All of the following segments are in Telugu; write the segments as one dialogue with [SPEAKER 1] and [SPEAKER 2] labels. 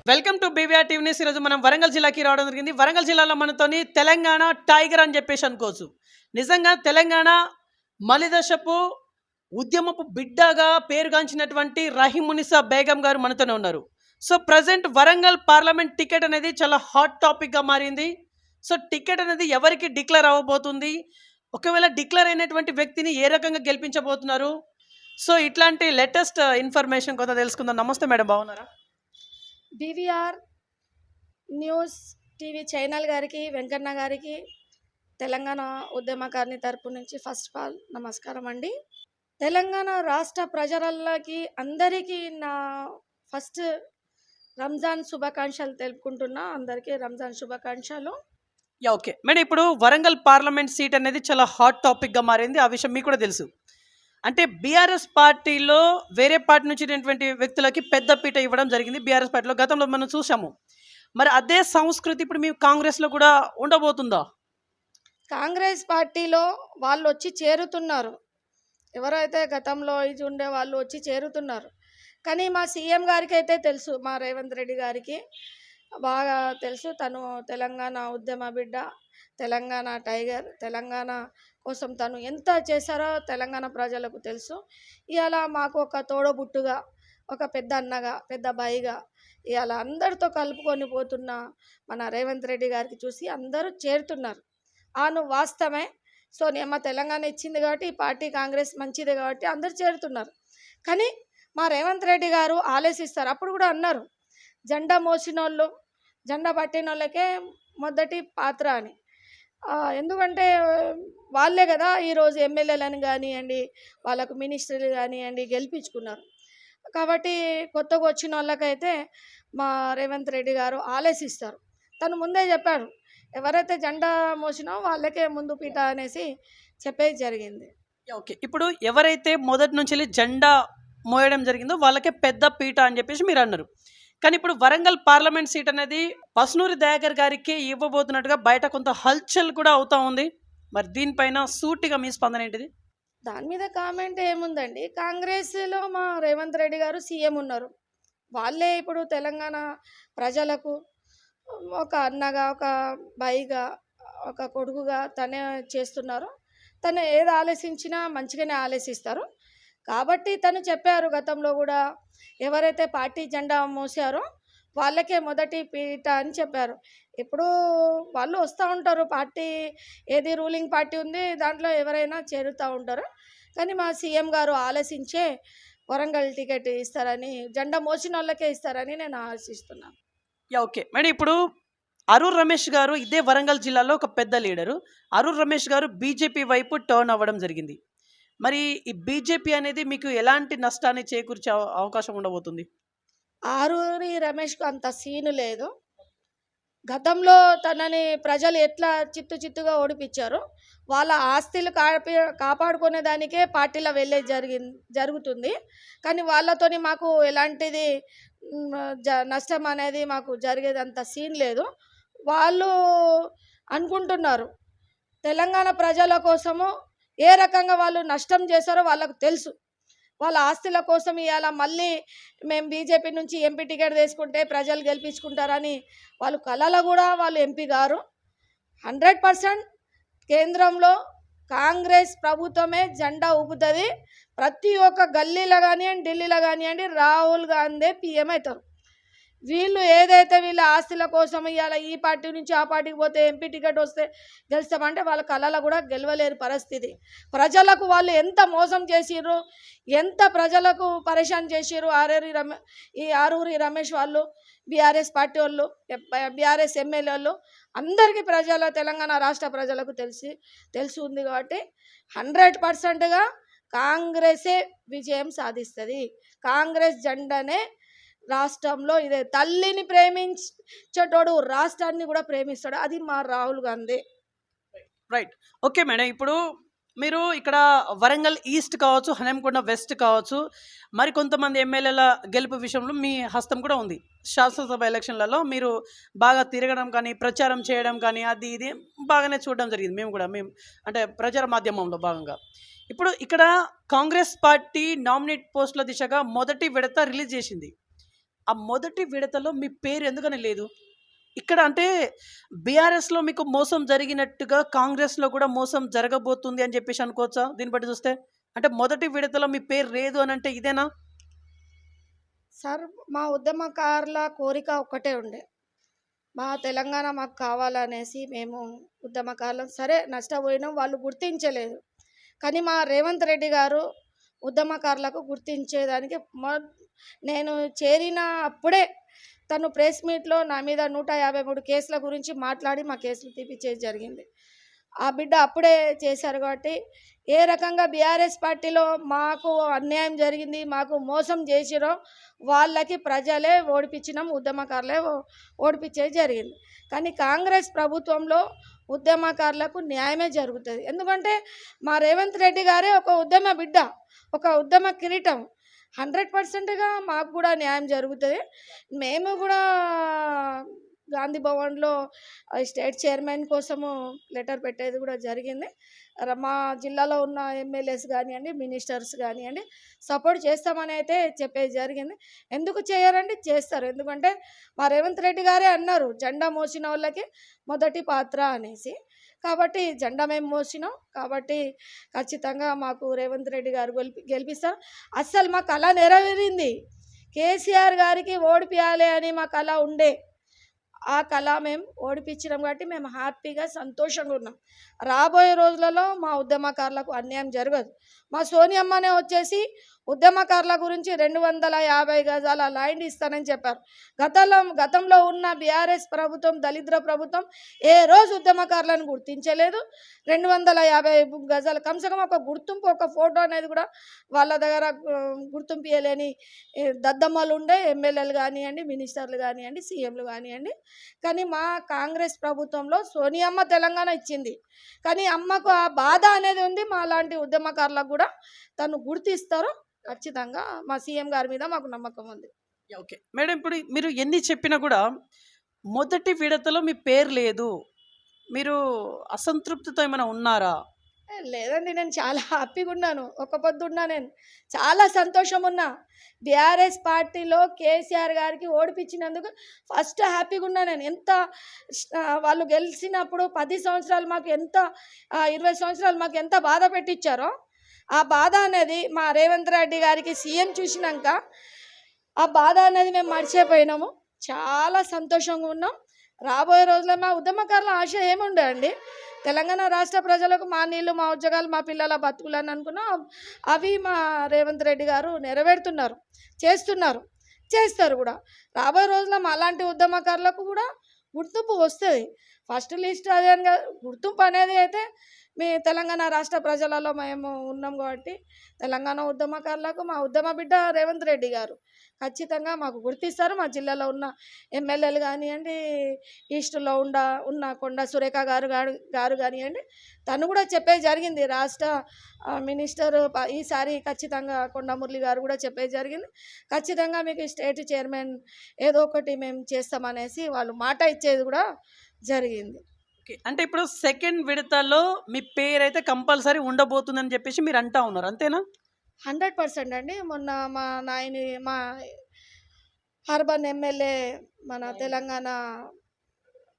[SPEAKER 1] Welcome to BVR TV news. ఈరోజు మనం వరంగల్ జిల్లాకి రావడం జరిగింది. వరంగల్ జిల్లాలో మనతోని తెలంగాణ టైగర్ అని చెప్పేసి అనుకోవచ్చు. నిజంగా తెలంగాణ మలిదశపు ఉద్యమపు బిడ్డగా పేరుగాంచినటువంటి రహీమునిసా బేగం గారు మనతోనే ఉన్నారు. So present Warangal parliament ticket అనేది చాలా హాట్ టాపిక్గా మారింది. సో టికెట్ అనేది ఎవరికి డిక్లేర్ అవ్వబోతుంది, ఒకవేళ డిక్లేర్ అయినటువంటి వ్యక్తిని ఏ రకంగా గెలిపించబోతున్నారు, సో ఇట్లాంటి లేటెస్ట్ ఇన్ఫర్మేషన్ కొంత తెలుసుకుందాం. నమస్తే మేడం, బాగున్నారా?
[SPEAKER 2] బీవీఆర్ న్యూస్ టీవీ ఛానల్ గారికి, వెంకన్న గారికి, తెలంగాణ ఉద్యమకారిణి తరపు నుంచి ఫస్ట్ ఆఫ్ ఆల్ నమస్కారం అండి. తెలంగాణ రాష్ట్ర ప్రజలకి అందరికీ నా ఫస్ట్ రంజాన్ శుభాకాంక్షలు తెలుపుకుంటున్నా. అందరికీ రంజాన్ శుభాకాంక్షలు.
[SPEAKER 1] ఓకే మేడం, ఇప్పుడు వరంగల్ పార్లమెంట్ సీట్ అనేది చాలా హాట్ టాపిక్గా మారింది. ఆ విషయం మీకు కూడా తెలుసు. అంటే బీఆర్ఎస్ పార్టీలో వేరే పార్టీ నుంచి ఉన్నటువంటి వ్యక్తులకి పెద్ద పీట ఇవ్వడం జరిగింది. బీఆర్ఎస్ పార్టీలో గతంలో మనం చూసాము. మరి అదే సంస్కృతి ఇప్పుడు మీ కాంగ్రెస్లో కూడా ఉండబోతుందా?
[SPEAKER 2] కాంగ్రెస్ పార్టీలో వాళ్ళు వచ్చి చేరుతున్నారు. ఎవరైతే గతంలో ఇది ఉండే వాళ్ళు వచ్చి చేరుతున్నారు. కానీ మా సీఎం గారికి అయితే తెలుసు, మా రేవంత్ రెడ్డి గారికి బాగా తెలుసు. తను తెలంగాణ ఉద్యమ బిడ్డ, తెలంగాణ టైగర్, తెలంగాణ కోసం తను ఎంత చేశారో తెలంగాణ ప్రజలకు తెలుసు. ఇవాళ మాకు ఒక తోడబుట్టుగా, ఒక పెద్ద అన్నగా, పెద్ద బాయిగా ఇవాళ అందరితో కలుపుకొని పోతున్న మన రేవంత్ రెడ్డి గారికి చూసి అందరూ చేరుతున్నారు. నువ్వు వాస్తవమే. సో నేను మా తెలంగాణ ఇచ్చింది కాబట్టి ఈ పార్టీ కాంగ్రెస్ మంచిది కాబట్టి అందరు చేరుతున్నారు. కానీ మా రేవంత్ రెడ్డి గారు ఆలోచిస్తారు. అప్పుడు కూడా అన్నారు, జెండా మోసిన వాళ్ళు, జెండా పట్టిన వాళ్ళకే మొదటి పాత్ర అని. ఎందుకంటే వాళ్ళే కదా ఈరోజు ఎమ్మెల్యేలను కానివ్వండి, వాళ్ళకు మినిస్టర్లు కానివ్వండి గెలిపించుకున్నారు. కాబట్టి కొత్తగా వచ్చిన వాళ్ళకైతే మా రేవంత్ రెడ్డి గారు ఆలోచిస్తారు. తను ముందే చెప్పాడు, ఎవరైతే జెండా మోసినో వాళ్ళకే ముందు పీట అనేసి చెప్పేది జరిగింది.
[SPEAKER 1] ఓకే, ఇప్పుడు ఎవరైతే మొదటి నుంచి జెండా మోయడం జరిగిందో వాళ్ళకే పెద్ద పీట అని చెప్పేసి మీరు అన్నారు. కానీ ఇప్పుడు వరంగల్ పార్లమెంట్ సీట్ అనేది పసునూరి దయాకర్ గారికి ఇవ్వబోతున్నట్టుగా బయట కొంత హల్చల్ కూడా అవుతా ఉంది. మరి దీనిపైన సూటిగా మీ స్పందన ఏంటిది?
[SPEAKER 2] దాని మీద కామెంట్ ఏముందండి, కాంగ్రెస్లో మా రేవంత్ రెడ్డి గారు సీఎం ఉన్నారు. వాళ్ళే ఇప్పుడు తెలంగాణ ప్రజలకు ఒక అన్నగా, ఒక బాయిగా, ఒక కొడుకుగా తనే చేస్తున్నారు. తను ఏది ఆలోచించినా మంచిగానే ఆలోచిస్తారు. కాబట్టి తను చెప్పారు గతంలో కూడా, ఎవరైతే పార్టీ జెండా మోసారో వాళ్ళకే మొదటి పీట అని చెప్పారు. ఇప్పుడు వాళ్ళు వస్తూ ఉంటారు, పార్టీ ఏది రూలింగ్ పార్టీ ఉంది దాంట్లో ఎవరైనా చేరుతూ ఉంటారు. కానీ మా సీఎం గారు ఆలోచించే వరంగల్ టికెట్ ఇస్తారని, జెండా మోసిన వాళ్ళకే ఇస్తారని నేను ఆశిస్తున్నాను.
[SPEAKER 1] ఓకే మేడం, ఇప్పుడు అరూర్ రమేష్ గారు ఇదే వరంగల్ జిల్లాలో ఒక పెద్ద లీడరు. అరూర్ రమేష్ గారు బీజేపీ వైపు టర్న్ అవ్వడం జరిగింది. మరి ఈ బీజేపీ అనేది మీకు ఎలాంటి నష్టాన్ని చేకూర్చే అవకాశం ఉండబోతుంది?
[SPEAKER 2] ఆరూరి రమేష్కు అంత సీను లేదు. గతంలో తనని ప్రజలు ఎట్లా చిత్తుగా ఓడిపించారు, వాళ్ళ ఆస్తులు కాపాడుకునే దానికే పార్టీలో వెళ్ళే జరుగుతుంది. కానీ వాళ్ళతోని మాకు ఎలాంటిది నష్టం అనేది మాకు జరిగేదంత సీన్ లేదు. వాళ్ళు అనుకుంటున్నారు తెలంగాణ ప్రజల కోసము ఏ రకంగా వాళ్ళు నష్టం చేశారో వాళ్ళకు తెలుసు. వాళ్ళ ఆస్తుల కోసం ఇవాళ మళ్ళీ మేము బీజేపీ నుంచి ఎంపీ టికెట్ తీసుకుంటే ప్రజలు గెలిపించుకుంటారని వాళ్ళు కళలో కూడా వాళ్ళు ఎంపీ గారు. 100% కేంద్రంలో కాంగ్రెస్ ప్రభుత్వమే జెండా ఊపుతుంది. ప్రతి ఒక్క గల్లీలో కానివ్వండి, ఢిల్లీలో కానివ్వండి రాహుల్ గాంధీ పీఎం అవుతారు. వీళ్ళు ఏదైతే వీళ్ళ ఆస్తుల కోసం ఇవాళ ఈ పార్టీ నుంచి ఆ పార్టీకి పోతే ఎంపీ టికెట్ వస్తే గెలుస్తామంటే వాళ్ళ కళలో కూడా గెలవలేని పరిస్థితి. ప్రజలకు వాళ్ళు ఎంత మోసం చేసిర్రు, ఎంత ప్రజలకు పరేషాన్ చేసిర్రు. ఈ ఆరూరి రమేష్ వాళ్ళు, బీఆర్ఎస్ పార్టీ వాళ్ళు, బీఆర్ఎస్ ఎమ్మెల్యే వాళ్ళు అందరికీ తెలంగాణ రాష్ట్ర ప్రజలకు తెలిసి ఉంది. కాబట్టి 100%గా కాంగ్రెసే విజయం సాధిస్తుంది. కాంగ్రెస్ జెండానే రాష్ట్రంలో ఇదే. తల్లిని ప్రేమించేటోడు రాష్ట్రాన్ని కూడా ప్రేమిస్తాడు, అది మా Rahul Gandhi.
[SPEAKER 1] Right. Okay madam, ఇప్పుడు మీరు ఇక్కడ వరంగల్ ఈస్ట్ కావచ్చు, హనంకొండ వెస్ట్ కావచ్చు, మరి కొంతమంది ఎమ్మెల్యేల గెలుపు విషయంలో మీ హస్తం కూడా ఉంది. శాసనసభ ఎలక్షన్లలో మీరు బాగా తిరగడం కానీ, ప్రచారం చేయడం కానీ, అది ఇది బాగానే చూడడం జరిగింది. మేము అంటే ప్రచార మాధ్యమంలో భాగంగా. ఇప్పుడు ఇక్కడ కాంగ్రెస్ పార్టీ నామినేట్ పోస్టుల దిశగా మొదటి విడత రిలీజ్ చేసింది. ఆ మొదటి విడతలో మీ పేరు ఎందుకని లేదు? ఇక్కడ అంటే బీఆర్ఎస్‌లో మీకు మోసం జరిగినట్టుగా కాంగ్రెస్‌లో కూడా మోసం జరగబోతుంది అని చెప్పేసి అనుకోవచ్చా? దీన్ని బట్టి చూస్తే? అంటే మొదటి విడతలో మీ పేరు లేదు అనంటే ఇదేనా?
[SPEAKER 2] సార్, మా ఉద్యమకారుల కోరిక ఒక్కటే ఉండే. మా తెలంగాణ మాకు కావాలనేసి మేము ఉద్యమకారులం. సరే నష్టపోయినాం, వాళ్ళు గుర్తించలేదు. కానీ మా రేవంత్ రెడ్డి గారు ఉద్యమకారులకు గుర్తించేదానికి నేను చేరిన అప్పుడే తను ప్రెస్ మీట్లో నా మీద 153 కేసుల గురించి మాట్లాడి మా కేసులు తీపిచ్చేది జరిగింది. ఆ బిడ్డ అప్పుడే చేశారు కాబట్టి ఏ రకంగా బీఆర్ఎస్ పార్టీలో మాకు అన్యాయం జరిగింది, మాకు మోసం చేసిరో వాళ్ళకి ప్రజలే ఓడిపించినాం, ఉద్యమకారులే ఓడిపించేది జరిగింది. కానీ కాంగ్రెస్ ప్రభుత్వంలో ఉద్యమకారులకు న్యాయమే జరుగుతుంది. ఎందుకంటే మా రేవంత్ రెడ్డి గారే ఒక ఉద్యమ బిడ్డ, ఒక ఉద్యమ కిరీటం. 100%గా మాకు కూడా న్యాయం జరుగుతుంది. మేము కూడా గాంధీ భవన్లో స్టేట్ చైర్మన్ కోసము లెటర్ పెట్టేది కూడా జరిగింది. మా జిల్లాలో ఉన్న ఎమ్మెల్యేస్ కానివ్వండి, మినిస్టర్స్ కానివ్వండి, సపోర్ట్ చేస్తామని అయితే చెప్పేది జరిగింది. ఎందుకు చేయరండి? చేస్తారు. ఎందుకంటే మా రేవంత్ రెడ్డి గారే అన్నారు, జెండా మోసిన వాళ్ళకి మొదటి పాత్ర అనేసి. కాబట్టి జెండా మేము మోసినాం కాబట్టి ఖచ్చితంగా మాకు రేవంత్ రెడ్డి గారు గెలిపిస్తారు. అస్సలు మా కళ నెరవేరింది. కేసీఆర్ గారికి ఓడిపియాలి అని మా కళ ఉండే. ఆ కళ మేము ఓడిపించినాం కాబట్టి మేము హ్యాపీగా సంతోషంగా ఉన్నాం. రాబోయే రోజులలో మా ఉద్యమకారులకు అన్యాయం జరగదు. మా సోనియమ్మనే వచ్చేసి ఉద్యమకారుల గురించి 250 గజాల ల్యాండ్ ఇస్తానని చెప్పారు. గతంలో ఉన్న బీఆర్ఎస్ ప్రభుత్వం, దళిద్ర ప్రభుత్వం ఏ రోజు ఉద్యమకారులను గుర్తించలేదు. 250 గజాలు కమ్సకం ఒక గుర్తింపు, ఒక ఫోటో అనేది కూడా వాళ్ళ దగ్గర గుర్తింపు ఇవ్వలేని దద్దమ్మలు ఉండే ఎమ్మెల్యేలు కానివ్వండి, మినిస్టర్లు కానివ్వండి, సీఎంలు కానివ్వండి. కానీ మా కాంగ్రెస్ ప్రభుత్వంలో సోనియమ్మ తెలంగాణ ఇచ్చింది. కానీ అమ్మకు ఆ బాధ అనేది ఉంది. మా లాంటి ఉద్యమకారులకు కూడా తను గుర్తిస్తారు. ఖచ్చితంగా మా సీఎం గారి మీద మాకు నమ్మకం ఉంది.
[SPEAKER 1] ఓకే మేడం, ఇప్పుడు మీరు ఎన్ని చెప్పినా కూడా మొదటి విడతలో మీ పేరు లేదు, మీరు అసంతృప్తితో ఏమైనా ఉన్నారా?
[SPEAKER 2] లేదండి, నేను చాలా హ్యాపీగా ఉన్నాను. ఒక పొద్దు ఉన్నా, నేను చాలా సంతోషం ఉన్నా. బీఆర్ఎస్ పార్టీలో కేసీఆర్ గారికి ఓడిపించినందుకు ఫస్ట్ హ్యాపీగా ఉన్నా నేను. ఎంత వాళ్ళు గెలిచినప్పుడు 10 సంవత్సరాలు మాకు ఎంత 20 సంవత్సరాలు మాకు ఎంత బాధ పెట్టించారో, ఆ బాధ అనేది మా రేవంత్ రెడ్డి గారికి సీఎం చూసినాక ఆ బాధ అనేది మేము మర్చిపోయినాము. చాలా సంతోషంగా ఉన్నాం. రాబోయే రోజుల్లో మా ఉద్యమకారుల ఆశ ఏముండే అండి, తెలంగాణ రాష్ట్ర ప్రజలకు మా నీళ్ళు, మా ఉద్యోగాలు, మా పిల్లల బతుకులని అనుకున్నాం. అవి మా రేవంత్ రెడ్డి గారు నెరవేరుతున్నారు, చేస్తారు కూడా. రాబోయే రోజుల్లో మా అలాంటి ఉద్యమకారులకు కూడా గుర్తింపు వస్తుంది. ఫస్ట్ లిస్ట్ అదే గుర్తింపు అనేది అయితే మీ తెలంగాణ రాష్ట్ర ప్రజలలో మేము ఉన్నాం కాబట్టి తెలంగాణ ఉద్యమకారులకు మా ఉద్యమ బిడ్డ రేవంత్ రెడ్డి గారు ఖచ్చితంగా మాకు గుర్తిస్తారు. మా జిల్లాలో ఉన్న ఎమ్మెల్యేలు కానివ్వండి, ఈస్ట్లో ఉన్న కొండ సురేఖ గారు కానివ్వండి, తను కూడా చెప్పేది జరిగింది. రాష్ట్ర మినిస్టర్ ఈసారి ఖచ్చితంగా కొండ మురళి గారు కూడా చెప్పేది జరిగింది. ఖచ్చితంగా మీకు స్టేట్ చైర్మన్ ఏదో ఒకటి మేము చేస్తామనేసి వాళ్ళు మాట ఇచ్చేది కూడా జరిగింది.
[SPEAKER 1] అంటే ఇప్పుడు సెకండ్ విడతలో మీ పేరు అయితే కంపల్సరీ ఉండబోతుందని చెప్పేసి మీరు అంటా ఉన్నారు, అంతేనా?
[SPEAKER 2] 100% అండి. మొన్న మా అర్బన్ ఎమ్మెల్యే, మన తెలంగాణ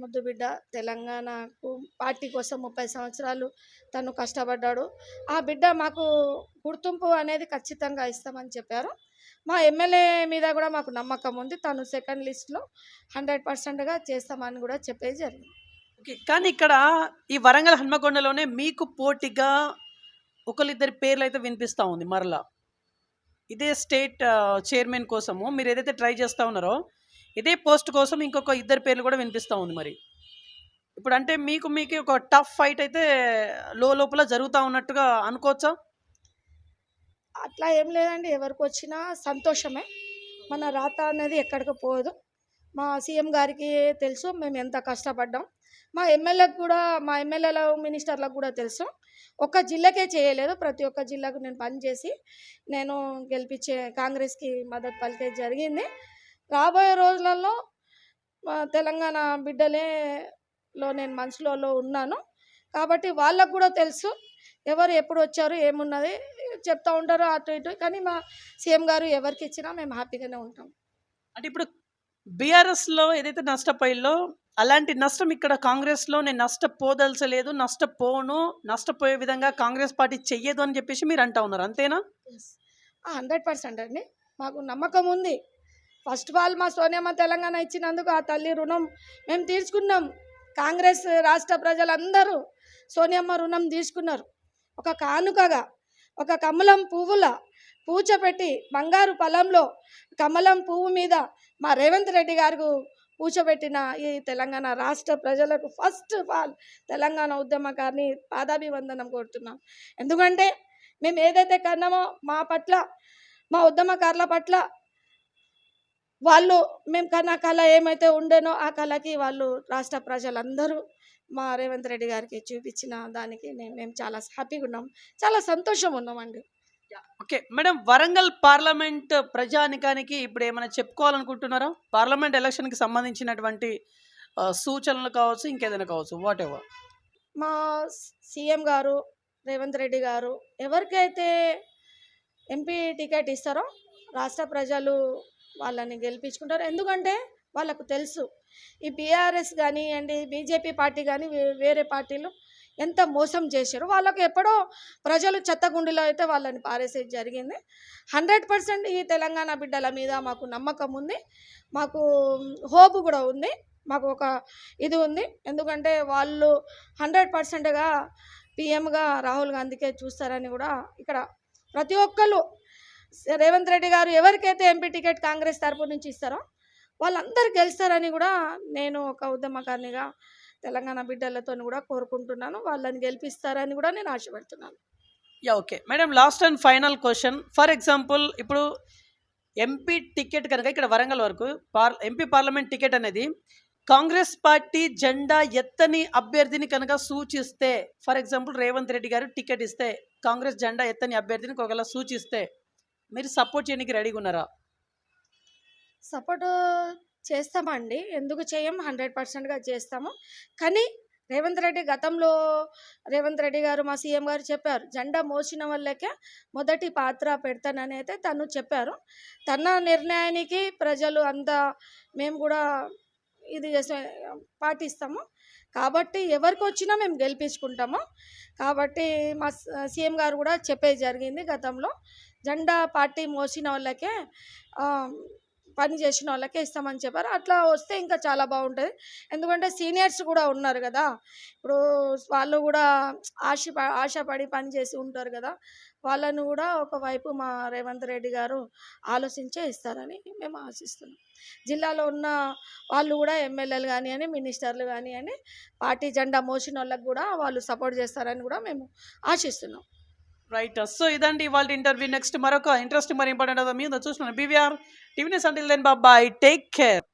[SPEAKER 2] ముద్దుబిడ్డ, తెలంగాణకు పార్టీ కోసం 30 సంవత్సరాలు తను కష్టపడ్డాడు. ఆ బిడ్డ మాకు గుర్తింపు అనేది ఖచ్చితంగా ఇస్తామని చెప్పారు. మా ఎమ్మెల్యే మీద కూడా మాకు నమ్మకం ఉంది. తను సెకండ్ లిస్ట్లో 100%గా చేస్తామని కూడా చెప్పేది జరిగింది.
[SPEAKER 1] ఓకే, కానీ ఇక్కడ ఈ వరంగల్ హన్మకొండలోనే మీకు పోటీగా ఒకరిద్దరి పేర్లు అయితే వినిపిస్తూ ఉంది. మరలా ఇదే స్టేట్ చైర్మన్ కోసము మీరు ఏదైతే ట్రై చేస్తూ ఉన్నారో, ఇదే పోస్ట్ కోసం ఇంకొక ఇద్దరు పేర్లు కూడా వినిపిస్తూ ఉంది. మరి ఇప్పుడు అంటే మీకు ఒక టఫ్ ఫైట్ అయితే లోపల జరుగుతూ ఉన్నట్టుగా అనుకోవచ్చా?
[SPEAKER 2] అట్లా ఏం లేదండి, ఎవరికి వచ్చినా సంతోషమే. మన రాత అనేది ఎక్కడికి పోదు. మా సీఎం గారికి తెలుసు మేము ఎంత కష్టపడ్డాం. మా ఎమ్మెల్యేలకు కూడా, మా ఎమ్మెల్యేల మినిస్టర్లకు కూడా తెలుసు. ఒక్క జిల్లాకే చేయలేదు, ప్రతి ఒక్క జిల్లాకు నేను పనిచేసి నేను గెలిపించే కాంగ్రెస్కి మద్దతు పలికే జరిగింది. రాబోయే రోజులలో తెలంగాణ బిడ్డలేలో నేను మనసులో ఉన్నాను కాబట్టి వాళ్ళకు కూడా తెలుసు ఎవరు ఎప్పుడు వచ్చారు, ఏమున్నది చెప్తూ ఉంటారు అటు ఇటు. కానీ మా సీఎం గారు ఎవరికి ఇచ్చినా మేము హ్యాపీగానే ఉంటాం.
[SPEAKER 1] అంటే ఇప్పుడు బీఆర్ఎస్లో ఏదైతే నష్టపోయిందో అలాంటి నష్టం ఇక్కడ కాంగ్రెస్లో నేను నష్టపోదలచలేదు, నష్టపోను, నష్టపోయే విధంగా కాంగ్రెస్ పార్టీ చెయ్యదు అని చెప్పేసి మీరు అంటా ఉన్నారు, అంతేనా?
[SPEAKER 2] 100% అండి. మాకు నమ్మకం ఉంది. ఫస్ట్ ఆఫ్ ఆల్ మా సోనియమ్మ తెలంగాణ ఇచ్చినందుకు ఆ తల్లి రుణం మేము తీర్చుకున్నాం. కాంగ్రెస్ రాష్ట్ర ప్రజలందరూ సోనియమ్మ రుణం తీసుకున్నారు. ఒక కానుకగా, ఒక కమలం పువ్వుల పూచపెట్టి బంగారు పొలంలో కమలం పువ్వు మీద మా రేవంత్ రెడ్డి గారు పూచబెట్టిన ఈ తెలంగాణ రాష్ట్ర ప్రజలకు ఫస్ట్ ఆఫ్ ఆల్ తెలంగాణ ఉద్యమకారిని పాదాభివందనం కోరుతున్నాం. ఎందుకంటే మేము ఏదైతే కన్నామో మా పట్ల, మా ఉద్యమకారుల పట్ల వాళ్ళు మేము కన్నా కళ ఏమైతే ఉండేనో ఆ కళకి వాళ్ళు రాష్ట్ర ప్రజలందరూ మా రేవంత్ రెడ్డి గారికి చూపించిన దానికి మేము చాలా హ్యాపీగా ఉన్నాం, చాలా సంతోషం ఉన్నామండి.
[SPEAKER 1] ఓకే మేడం, వరంగల్ పార్లమెంట్ ప్రజానికానికి ఇప్పుడు ఏమైనా చెప్పుకోవాలనుకుంటున్నారా? పార్లమెంట్ ఎలక్షన్కి సంబంధించినటువంటి సూచనలు కావచ్చు, ఇంకేదైనా కావచ్చు, వాట్ ఎవర్.
[SPEAKER 2] మా సీఎం గారు రేవంత్ రెడ్డి గారు ఎవరికైతే ఎంపీ టికెట్ ఇస్తారో రాష్ట్ర ప్రజలు వాళ్ళని గెలిపించుకుంటారు. ఎందుకంటే వాళ్ళకు తెలుసు ఈ బీఆర్ఎస్ కానివ్వండి, బీజేపీ పార్టీ కానీ వేరే పార్టీలు ఎంత మోసం చేశారు. వాళ్ళకు ఎప్పుడో ప్రజలు చెత్తగుండిలో అయితే వాళ్ళని పారేసేది జరిగింది. 100% ఈ తెలంగాణ బిడ్డల మీద మాకు నమ్మకం ఉంది, మాకు హోప్ కూడా ఉంది, మాకు ఒక ఇది ఉంది. ఎందుకంటే వాళ్ళు 100%గా పిఎంగా రాహుల్ గాంధీకే చూస్తారని కూడా ఇక్కడ ప్రతి ఒక్కరు రేవంత్ రెడ్డి గారు ఎవరికైతే ఎంపీ టికెట్ కాంగ్రెస్ తరపు నుంచి ఇస్తారో వాళ్ళందరూ గెలుస్తారని కూడా నేను ఒక ఉద్యమకారినిగా తెలంగాణ బిడ్డలతో కూడా కోరుకుంటున్నాను. వాళ్ళని గెలిపిస్తారని కూడా నేను ఆశపడుతున్నాను.
[SPEAKER 1] Okay madam, last and final question. For example ఇప్పుడు ఎంపీ టికెట్ కనుక ఇక్కడ వరంగల్ వరకు ఎంపీ పార్లమెంట్ టికెట్ అనేది కాంగ్రెస్ పార్టీ జెండా ఎత్తని అభ్యర్థిని కనుక సూచిస్తే, ఫర్ ఎగ్జాంపుల్ రేవంత్ రెడ్డి గారు టికెట్ ఇస్తే కాంగ్రెస్ జెండా ఎత్తని అభ్యర్థిని ఒకవేళ సూచిస్తే మీరు సపోర్ట్ చేయడానికి రెడీగా ఉన్నారా?
[SPEAKER 2] సపోర్ట్ చేస్తామండి, ఎందుకు చేయం, 100%గా చేస్తాము. కానీ రేవంత్ రెడ్డి గతంలో రేవంత్ రెడ్డి గారు మా సీఎం గారు చెప్పారు, జెండా మోసిన వాళ్ళకే మొదటి పాత్ర పెడతానని అయితే తను చెప్పారు. తన నిర్ణయానికి ప్రజలు అంతా మేము కూడా ఇది చేసే పాటిస్తాము. కాబట్టి ఎవరికి వచ్చినా మేము గెలిపించుకుంటాము. కాబట్టి మా సీఎం గారు కూడా చెప్పేది జరిగింది, గతంలో జెండా పార్టీ మోసిన వాళ్ళకే పని చేసిన వాళ్ళకే ఇస్తామని చెప్పారు. అట్లా వస్తే ఇంకా చాలా బాగుంటుంది. ఎందుకంటే సీనియర్స్ కూడా ఉన్నారు కదా, ఇప్పుడు వాళ్ళు కూడా ఆశపడి పని చేసి ఉంటారు కదా, వాళ్ళను కూడా ఒకవైపు మా రేవంత్ రెడ్డి గారు ఆలోచించే ఇస్తారని మేము ఆశిస్తున్నాం. జిల్లాలో ఉన్న వాళ్ళు కూడా ఎమ్మెల్యేలు కానివ్వండి, మినిస్టర్లు కానివ్వండి, పార్టీ జెండా మోసిన వాళ్ళకి కూడా వాళ్ళు సపోర్ట్ చేస్తారని కూడా మేము ఆశిస్తున్నాం.
[SPEAKER 1] రైట్. సో ఇదండి ఇవాళ ఇంటర్వ్యూ. నెక్స్ట్ మరొక ఇంట్రెస్టింగ్ మరి ఇంపార్టెంట్ మీద చూస్తున్నాను. BVR TV news. Until then bye, take care.